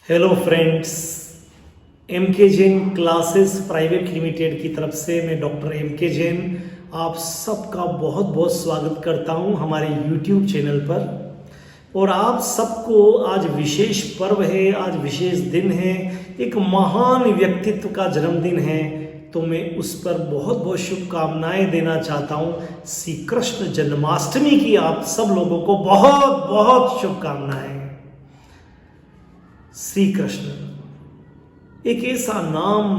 Hello friends, M के Jain classes private limited की तरफ से मैं डॉक्टर एम के जैन आप सबका बहुत बहुत स्वागत करता हूं हमारे यूट्यूब चैनल पर। और आप सबको आज विशेष पर्व है, आज विशेष दिन है, एक महान व्यक्तित्व का जन्मदिन है, तो मैं उस पर बहुत बहुत शुभकामनाएं देना चाहता हूं। श्री कृष्ण जन्माष्टमी की आप सब लोगों को बहुत बहुत शुभकामनाएं। श्री कृष्ण एक ऐसा नाम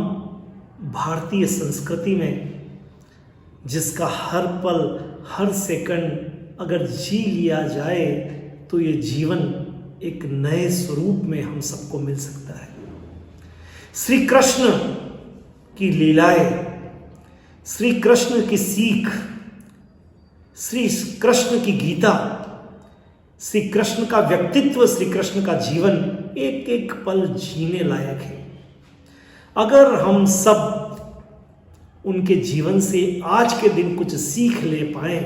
भारतीय संस्कृति में जिसका हर पल हर सेकंड अगर जी लिया जाए तो ये जीवन एक नए स्वरूप में हम सबको मिल सकता है। श्री कृष्ण की लीलाएं, श्री कृष्ण की सीख, श्री कृष्ण की गीता, श्री कृष्ण का व्यक्तित्व, श्री कृष्ण का जीवन एक एक पल जीने लायक है। अगर हम सब उनके जीवन से आज के दिन कुछ सीख ले पाए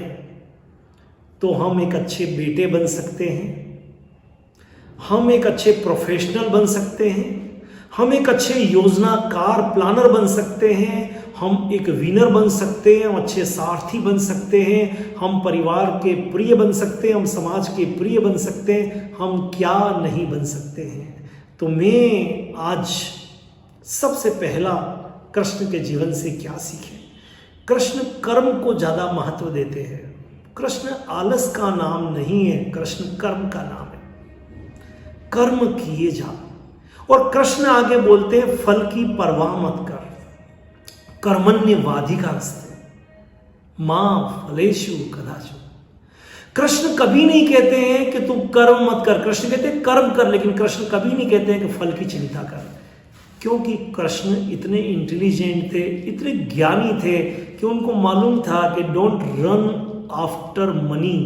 तो हम एक अच्छे बेटे बन सकते हैं, हम एक अच्छे प्रोफेशनल बन सकते हैं, हम एक अच्छे योजनाकार प्लानर बन सकते हैं, हम एक विनर बन सकते हैं, हम अच्छे सारथी बन सकते हैं, हम परिवार के प्रिय बन सकते हैं, हम समाज के प्रिय बन सकते हैं, हम क्या नहीं बन सकते हैं। तो मैं आज सबसे पहला कृष्ण के जीवन से क्या सीखें। कृष्ण कर्म को ज़्यादा महत्व देते हैं। कृष्ण आलस का नाम नहीं है, कृष्ण कर्म का नाम है। कर्म किए जा। और कृष्ण आगे बोलते हैं फल की परवाह मत कर, कर्मण्येवाधिकारस्ते मां फलेषु कदाचन। कृष्ण कभी नहीं कहते हैं कि तू कर्म मत कर, कृष्ण कहते हैं कर्म कर, लेकिन कृष्ण कभी नहीं कहते हैं कि फल की चिंता कर। क्योंकि कृष्ण इतने इंटेलिजेंट थे, इतने ज्ञानी थे कि उनको मालूम था कि don't run after money,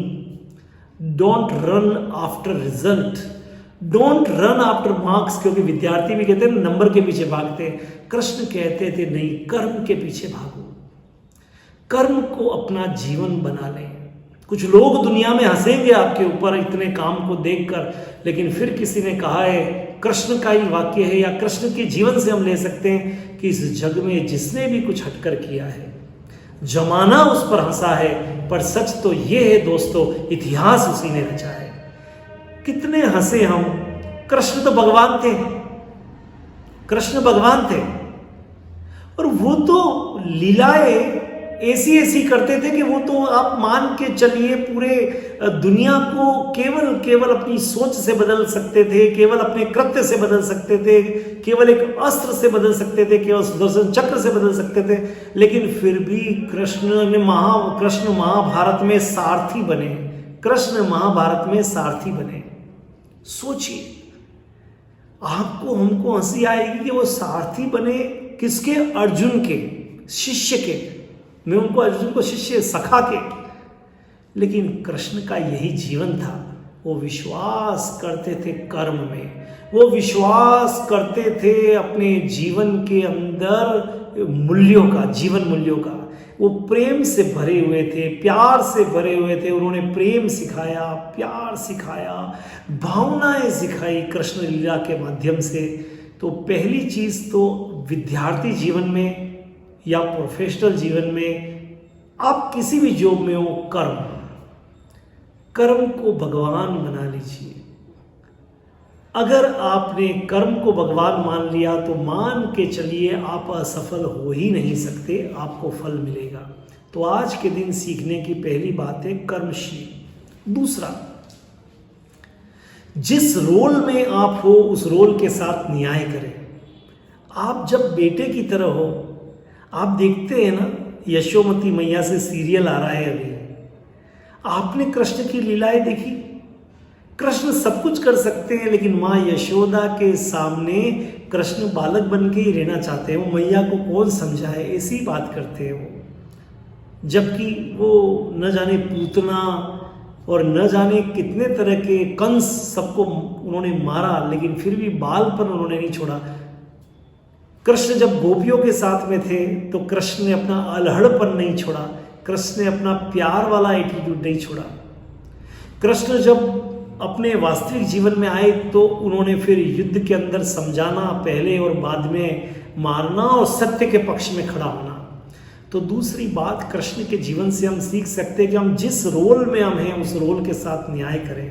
don't run after result, don't run after marks. क्योंकि विद्यार्थी भी कहते हैं नंबर के पीछे भागते हैं, कृष्ण कहते थे नहीं, कर्म के पीछे भागो, कर्म को अपना जीवन बना लें। कुछ लोग दुनिया में हंसेंगे आपके ऊपर इतने काम को देखकर, लेकिन फिर किसी ने कहा है, कृष्ण का ही वाक्य है या कृष्ण के जीवन से हम ले सकते हैं कि इस जग में जिसने भी कुछ हटकर किया है जमाना उस पर हंसा है, पर सच तो ये है दोस्तों, इतिहास उसी ने रचा है। कितने हंसे हम, कृष्ण तो भगवान थे, कृष्ण भगवान थे, और वो तो लीलाएं ऐसी ऐसी करते थे कि वो तो आप मान के चलिए पूरे दुनिया को केवल अपनी सोच से बदल सकते थे, केवल अपने कृत्य से बदल सकते थे, केवल एक अस्त्र से बदल सकते थे, केवल सुदर्शन चक्र से बदल सकते थे। लेकिन फिर भी कृष्ण महाभारत में सारथी बने, कृष्ण महाभारत में सारथी बने। सोचिए, आपको हमको हंसी आएगी कि वो सारथी बने किसके? अर्जुन के, शिष्य के। मैं उनको अर्जुन को शिष्य सखा के, लेकिन कृष्ण का यही जीवन था। वो विश्वास करते थे कर्म में, वो विश्वास करते थे अपने जीवन के अंदर मूल्यों का, जीवन मूल्यों का। वो प्रेम से भरे हुए थे, प्यार से भरे हुए थे। उन्होंने प्रेम सिखाया, प्यार सिखाया, भावनाएं सिखाई कृष्ण लीला के माध्यम से। तो पहली चीज तो विद्यार्थी जीवन में या प्रोफेशनल जीवन में, आप किसी भी जॉब में हो, कर्म को भगवान बना लीजिए। अगर आपने कर्म को भगवान मान लिया तो मान के चलिए आप असफल हो ही नहीं सकते, आपको फल मिलेगा। तो आज के दिन सीखने की पहली बात है कर्मशील। दूसरा, जिस रोल में आप हो उस रोल के साथ न्याय करें। आप जब बेटे की तरह हो, आप देखते हैं ना, यशोमती मैया से सीरियल आ रहा है अभी, आपने कृष्ण की लीलाएं देखी। कृष्ण सब कुछ कर सकते हैं, लेकिन माँ यशोदा के सामने कृष्ण बालक बन के ही रहना चाहते हैं। वो मैया को कौन समझाए, ऐसी बात करते हैं वो। जबकि वो न जाने पूतना और न जाने कितने तरह के कंस सबको उन्होंने मारा, लेकिन फिर भी बालपन उन्होंने नहीं छोड़ा। कृष्ण जब गोपियों के साथ में थे तो कृष्ण ने अपना अलहड़पन नहीं छोड़ा, कृष्ण ने अपना प्यार वाला एटीट्यूड नहीं छोड़ा। कृष्ण जब अपने वास्तविक जीवन में आए तो उन्होंने फिर युद्ध के अंदर समझाना पहले और बाद में मारना और सत्य के पक्ष में खड़ा होना। तो दूसरी बात कृष्ण के जीवन से हम सीख सकते हैं कि हम जिस रोल में हम हैं उस रोल के साथ न्याय करें।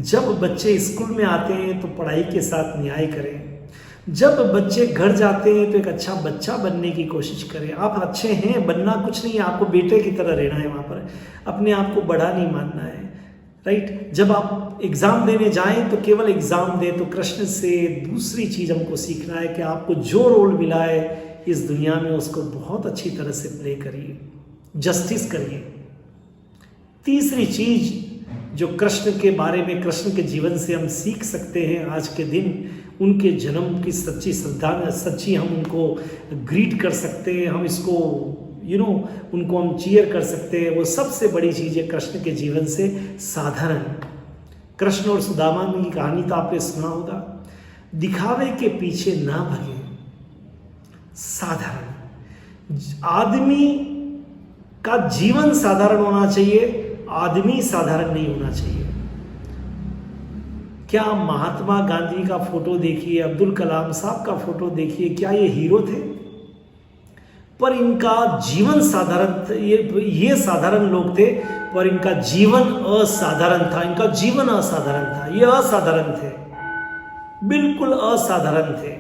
जब बच्चे स्कूल में आते हैं तो पढ़ाई के साथ न्याय करें। जब बच्चे घर जाते हैं तो एक अच्छा बच्चा बनने की कोशिश करें। आप अच्छे हैं, बनना कुछ नहीं है, आपको बेटे की तरह रहना है, वहाँ पर अपने आप को बड़ा नहीं मानना है, राइट। जब आप एग्ज़ाम देने जाएं तो केवल एग्ज़ाम दें। तो कृष्ण से दूसरी चीज़ हमको सीखना है कि आपको जो रोल मिला है इस दुनिया में उसको बहुत अच्छी तरह से प्ले करिए, जस्टिस करिए। तीसरी चीज़ जो कृष्ण के बारे में, कृष्ण के जीवन से हम सीख सकते हैं आज के दिन, उनके जन्म की सच्ची श्रद्धा, सच्ची हम उनको ग्रीट कर सकते हैं, हम इसको उनको हम चीयर कर सकते हैं। वो सबसे बड़ी चीज़ है कृष्ण के जीवन से साधारण। कृष्ण और सुदामा की कहानी तो आपने सुना होगा। दिखावे के पीछे ना भागें, साधारण। आदमी का जीवन साधारण होना चाहिए, आदमी साधारण नहीं होना चाहिए। क्या महात्मा गांधी का फोटो देखिए, अब्दुल कलाम साहब का फोटो देखिए, क्या ये हीरो थे? पर इनका जीवन साधारण, ये साधारण लोग थे पर इनका जीवन असाधारण था। इनका जीवन असाधारण था, ये असाधारण थे, बिल्कुल असाधारण थे।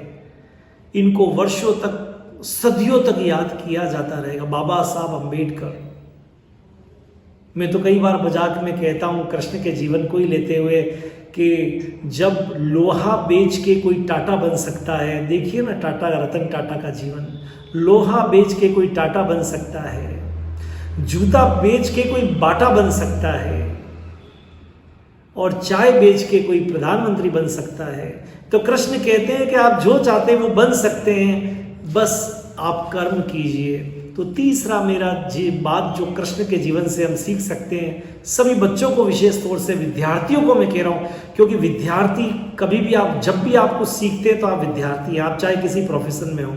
इनको वर्षों तक, सदियों तक याद किया जाता रहेगा। बाबा साहब अम्बेडकर। मैं तो कई बार मजाक में कहता हूँ कृष्ण के जीवन को ही लेते हुए कि जब लोहा बेच के कोई टाटा बन सकता है, देखिए ना टाटा, रतन टाटा का जीवन। लोहा बेच के कोई टाटा बन सकता है, जूता बेच के कोई बाटा बन सकता है, और चाय बेच के कोई प्रधानमंत्री बन सकता है। तो कृष्ण कहते हैं कि आप जो चाहते हैं वो बन सकते हैं, बस आप कर्म कीजिए। तो तीसरा मेरा बात जो कृष्ण के जीवन से हम सीख सकते हैं, सभी बच्चों को, विशेष तौर से विद्यार्थियों को मैं कह रहा हूँ, क्योंकि विद्यार्थी कभी भी आप, जब भी आप कुछ सीखते हैं तो आप विद्यार्थी हैं, आप चाहे किसी प्रोफेशन में हो।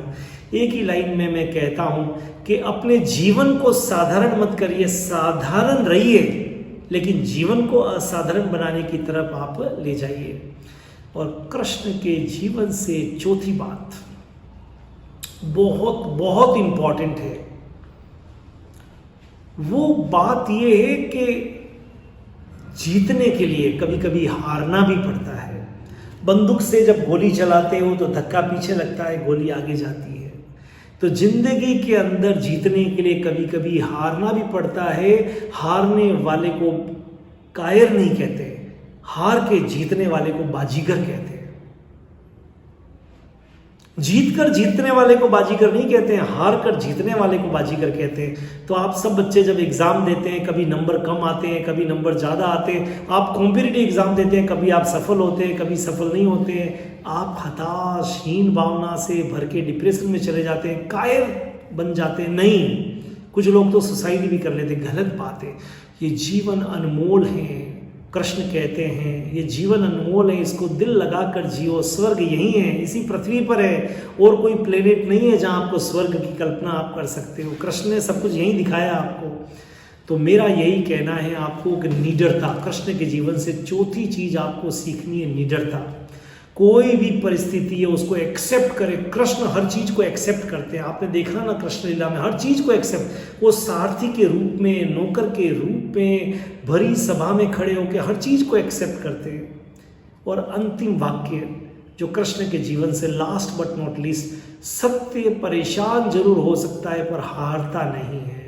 एक ही लाइन में मैं कहता हूँ कि अपने जीवन को साधारण मत करिए, साधारण रहिए, लेकिन जीवन को असाधारण बनाने की तरफ आप ले जाइए। और कृष्ण के जीवन से चौथी बात बहुत बहुत इंपॉर्टेंट है। वो बात ये है कि जीतने के लिए कभी कभी हारना भी पड़ता है। बंदूक से जब गोली चलाते हो तो धक्का पीछे लगता है, गोली आगे जाती है। तो जिंदगी के अंदर जीतने के लिए कभी कभी हारना भी पड़ता है। हारने वाले को कायर नहीं कहते, हार के जीतने वाले को बाजीगर कहते हैं। जीत कर जीतने वाले को बाजीगर नहीं कहते हैं, हार कर जीतने वाले को बाजीगर कहते हैं। तो आप सब बच्चे जब एग्जाम देते हैं, कभी नंबर कम आते हैं, कभी नंबर ज़्यादा आते हैं, आप कॉम्पिटिटिव एग्जाम देते हैं, कभी आप सफल होते हैं, कभी सफल नहीं होते हैं, आप हताशहीन भावना से भर के डिप्रेशन में चले जाते हैं, कायर बन जाते हैं। नहीं, कुछ लोग तो सुसाइड भी कर लेते, गलत बात है। ये जीवन अनमोल है, कृष्ण कहते हैं ये जीवन अनमोल है, इसको दिल लगाकर जियो। स्वर्ग यही है, इसी पृथ्वी पर है, और कोई प्लेनेट नहीं है जहां आपको स्वर्ग की कल्पना आप कर सकते हो। कृष्ण ने सब कुछ यही दिखाया आपको। तो मेरा यही कहना है आपको कि निडरता, कृष्ण के जीवन से चौथी चीज आपको सीखनी है, निडरता। कोई भी परिस्थिति है उसको एक्सेप्ट करें। कृष्ण हर चीज को एक्सेप्ट करते हैं। आपने देखा ना कृष्ण लीला में हर चीज को एक्सेप्ट, वो सारथी के रूप में, नौकर के रूप में, भरी सभा में खड़े होकर हर चीज को एक्सेप्ट करते हैं। और अंतिम वाक्य जो कृष्ण के जीवन से, लास्ट बट नॉट लीस्ट, सत्य परेशान जरूर हो सकता है पर हारता नहीं है।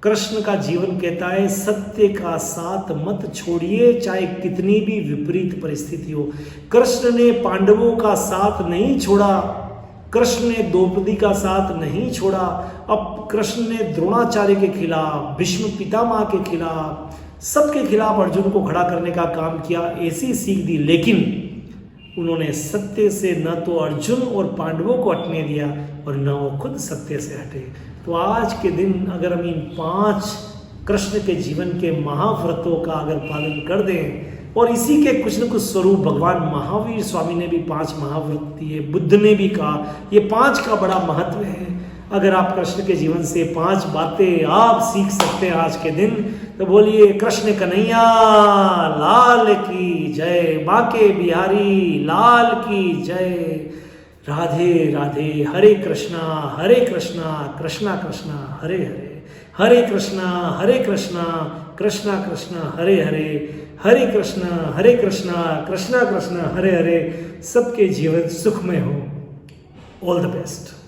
कृष्ण का जीवन कहता है सत्य का साथ मत छोड़िए, चाहे कितनी भी विपरीत परिस्थिति हो। कृष्ण ने पांडवों का साथ नहीं छोड़ा, कृष्ण ने द्रौपदी का साथ नहीं छोड़ा। अब कृष्ण ने द्रोणाचार्य के खिलाफ, भीष्म पितामह के खिलाफ, सबके खिलाफ अर्जुन को खड़ा करने का काम किया, ऐसी सीख दी। लेकिन उन्होंने सत्य से न तो अर्जुन और पांडवों को हटने दिया और न वो खुद सत्य से हटे। तो आज के दिन अगर हम इन 5 कृष्ण के जीवन के महाव्रतों का अगर पालन कर दें, और इसी के कुछ न कुछ स्वरूप भगवान महावीर स्वामी ने भी 5 महाव्रत दिए, बुद्ध ने भी कहा, ये 5 का बड़ा महत्व है। अगर आप कृष्ण के जीवन से 5 बातें आप सीख सकते हैं आज के दिन, तो बोलिए कृष्ण कन्हैया लाल की जय, बांके बिहारी लाल की जय। राधे राधे। हरे कृष्णा कृष्णा कृष्णा हरे हरे, हरे कृष्णा कृष्णा कृष्णा हरे हरे, हरे कृष्णा कृष्णा कृष्णा हरे हरे। सबके जीवन सुखमय हो। All the best.